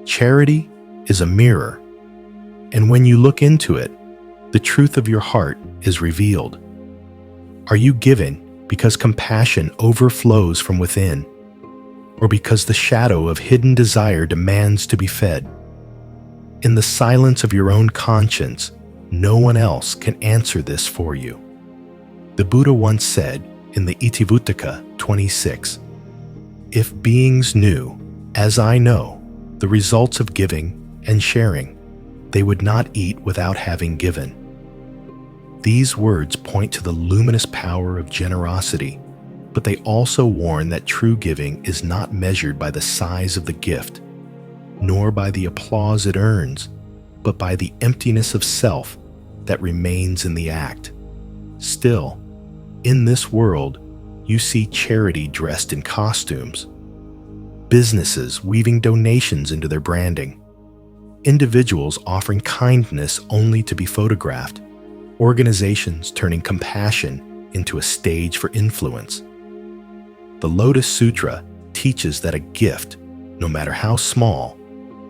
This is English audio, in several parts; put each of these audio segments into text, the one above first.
Charity is a mirror, and when you look into it, the truth of your heart is revealed. Are you giving because compassion overflows from within, or because the shadow of hidden desire demands to be fed? In the silence of your own conscience, no one else can answer this for you. The Buddha once said in the Itivuttaka 26, "If beings knew, as I know, the results of giving and sharing, they would not eat without having given." These words point to the luminous power of generosity, but they also warn that true giving is not measured by the size of the gift, nor by the applause it earns, but by the emptiness of self that remains in the act. Still, in this world, you see charity dressed in costumes, businesses weaving donations into their branding, individuals offering kindness only to be photographed, organizations turning compassion into a stage for influence. The Lotus Sutra teaches that a gift, no matter how small,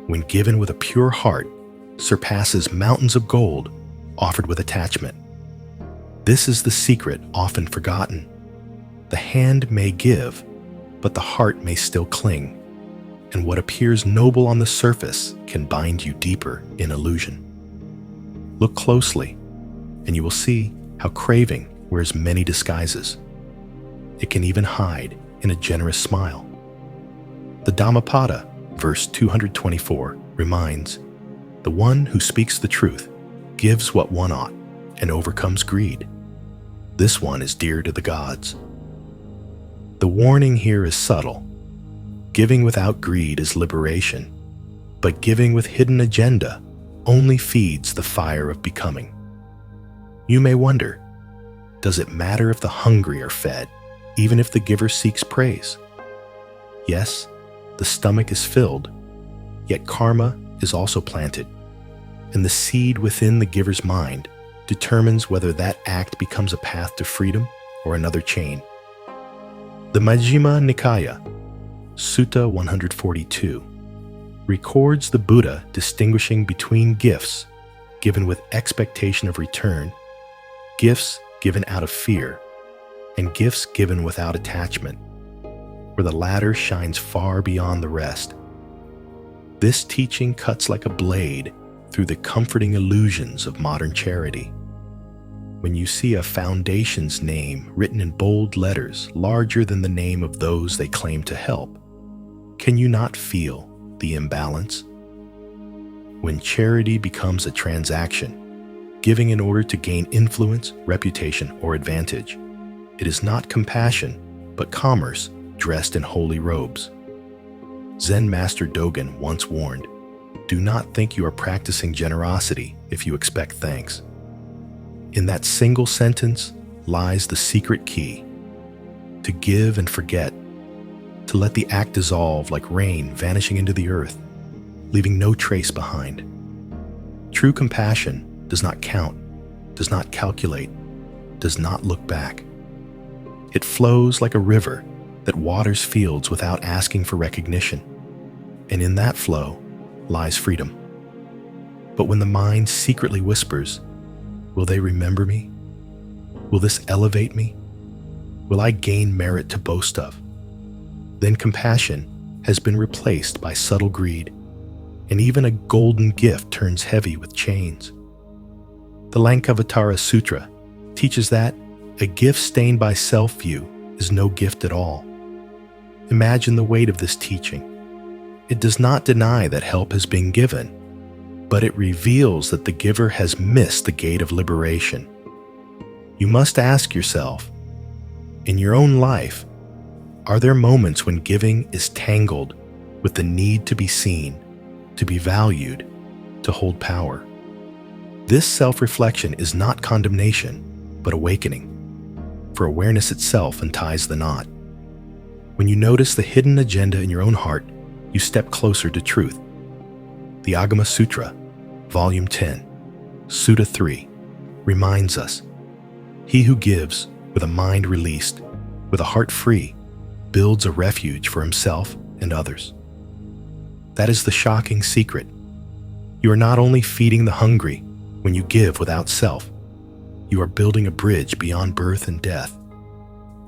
when given with a pure heart, surpasses mountains of gold offered with attachment. This is the secret often forgotten. The hand may give, but the heart may still cling, and what appears noble on the surface can bind you deeper in illusion. Look closely, and you will see how craving wears many disguises. It can even hide in a generous smile. The Dhammapada, verse 224, reminds, "The one who speaks the truth gives what one ought and overcomes greed. This one is dear to the gods." The warning here is subtle. Giving without greed is liberation, but giving with hidden agenda only feeds the fire of becoming. You may wonder, does it matter if the hungry are fed, even if the giver seeks praise? Yes, the stomach is filled, yet karma is also planted, and the seed within the giver's mind determines whether that act becomes a path to freedom or another chain. The Majjhima Nikaya, Sutta 142, records the Buddha distinguishing between gifts given with expectation of return, gifts given out of fear, and gifts given without attachment, where the latter shines far beyond the rest. This teaching cuts like a blade through the comforting illusions of modern charity. When you see a foundation's name written in bold letters larger than the name of those they claim to help, can you not feel the imbalance? When charity becomes a transaction, giving in order to gain influence, reputation, or advantage, it is not compassion, but commerce dressed in holy robes. Zen Master Dogen once warned, "Do not think you are practicing generosity if you expect thanks." In that single sentence lies the secret key: to give and forget, to let the act dissolve like rain vanishing into the earth, leaving no trace behind. True compassion does not count, does not calculate, does not look back. It flows like a river that waters fields without asking for recognition, and in that flow lies freedom. But when the mind secretly whispers, "Will they remember me? Will this elevate me? Will I gain merit to boast of?" then compassion has been replaced by subtle greed, and even a golden gift turns heavy with chains. The Lankavatara Sutra teaches that a gift stained by self-view is no gift at all. Imagine the weight of this teaching. It does not deny that help has been given, but it reveals that the giver has missed the gate of liberation. You must ask yourself, in your own life, are there moments when giving is tangled with the need to be seen, to be valued, to hold power? This self-reflection is not condemnation, but awakening, for awareness itself unties the knot. When you notice the hidden agenda in your own heart, you step closer to truth. The Agama Sutra, Volume 10, Sutta 3, reminds us, "He who gives, with a mind released, with a heart free, builds a refuge for himself and others." That is the shocking secret. You are not only feeding the hungry when you give without self, you are building a bridge beyond birth and death.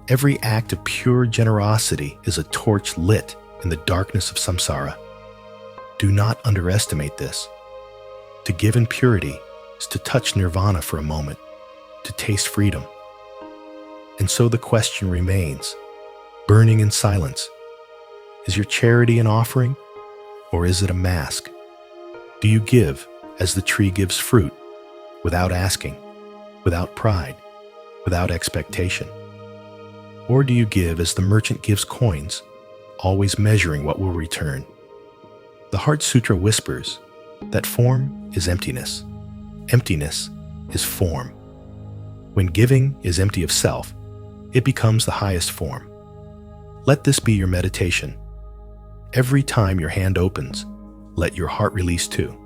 Every act of pure generosity is a torch lit in the darkness of samsara. Do not underestimate this. To give in purity is to touch nirvana for a moment, to taste freedom. And so the question remains, burning in silence, is your charity an offering, or is it a mask? Do you give as the tree gives fruit, without asking, without pride, without expectation? Or do you give as the merchant gives coins, always measuring what will return? The Heart Sutra whispers that form is emptiness. Emptiness is form. When giving is empty of self, it becomes the highest form. Let this be your meditation. Every time your hand opens, let your heart release too.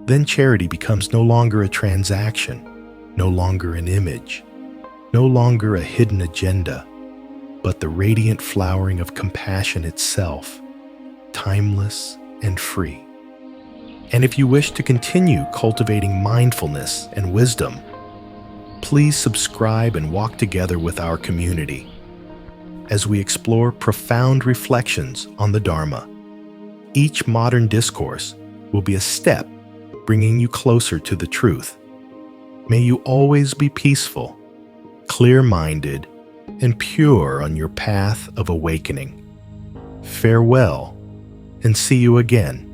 Then charity becomes no longer a transaction, no longer an image, no longer a hidden agenda, but the radiant flowering of compassion itself, timeless and free. And if you wish to continue cultivating mindfulness and wisdom, please subscribe and walk together with our community as we explore profound reflections on the Dharma. Each modern discourse will be a step bringing you closer to the truth. May you always be peaceful, clear-minded, and pure on your path of awakening. Farewell, and see you again